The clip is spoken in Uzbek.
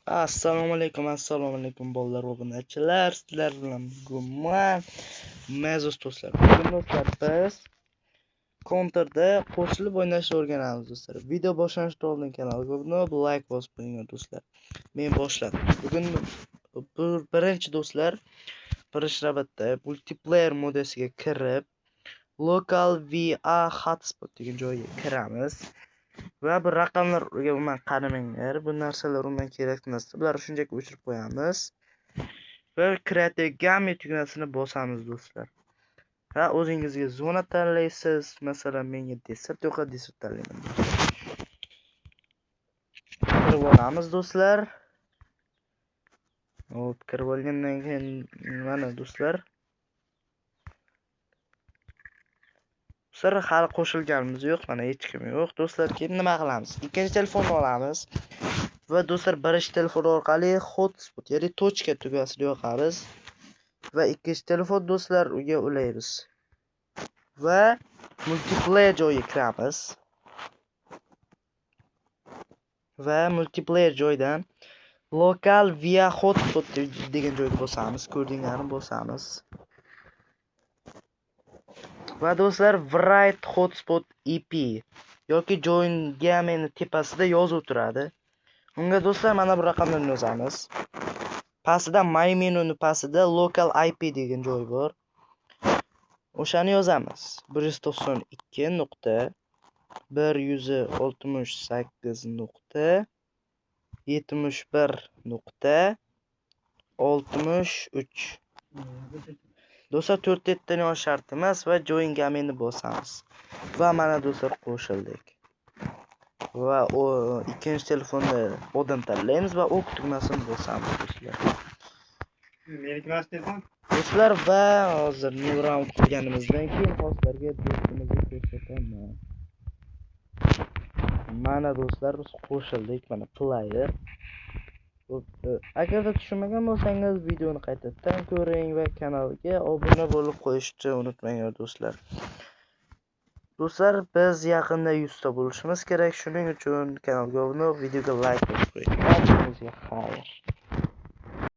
Assalomu alaykum bolalar va obunachilar. Sizlar bilan bugun ma'zur do'stlar. Bugun do'stlar biz Counter'da qo'shilib o'ynashni o'rganamiz do'stlar. Video boshlashdan oldin kanalga obuna bo'lib, like bosib qo'ying do'stlar. Men boshladim. Bugun birinchi do'stlar, birinchi navbatda multiplayer modasiga kirib, local VA hotspot degan joyga kiramiz. Va bu raqamlarga umuman qaramanglar. Bu narsalar umuman kerak emas. Bularni shunchaki o'chirib qo'yamiz. Va Creative Game tugmasini bosamiz do'stlar. Va o'zingizga zona tanlaysiz. Masalan, menga desert yo'q, desert tanlayman. Kirib olamiz do'stlar. Hop, kirib olgandan keyin mana do'stlar. Sir hali qo'shilganimiz yo'q, mana hech kim yo'q. Do'stlar, keyin nima qilamiz? Ikkinchi telefonni olamiz. Va do'stlar, birinchi telefon orqali hotspot, ya'ni tochka tugmasini yoqamiz. Va ikkinchi telefon do'stlar uga ulaymiz. Va multiplayer joyiga kiramiz. Va multiplayer joydan local via hotspot degan joyga bosamiz. Ko'rdinglarmi? Bosamiz. Va do'stlar, write hotspot EP yoki join game tepasida yozib turadi. Unga do'stlar mana bu raqamlarni yozamiz. Pastida my menuni pastida local IP degan joy bor. O'shani yozamiz. 192.168.71.63. Do'stlar, 4 tani yosh shart emas va join game-ni bosamiz. Va mana do'stlar, qo'shildik. Va o ikkinchi telefonda odam tanlaymiz va ok tugmasini bosamiz do'stlar. Do'stlar, va hozir new round qilganimizdan keyin hozirga do'stimizni ko'rsataman. Mana do'stlar, biz qo'shildik, mana player. Agarda tushunmagan bo'lsangiz, videoni qaytadan ko'ring va kanalga obuna bo'lib qo'yishni unutmanglar do'stlar. Do'stlar, biz yaqinda 100 ta bo'lishimiz kerak. Shuning uchun kanalga obuna, videoga like bosib qo'ying. Hammangizga xayr.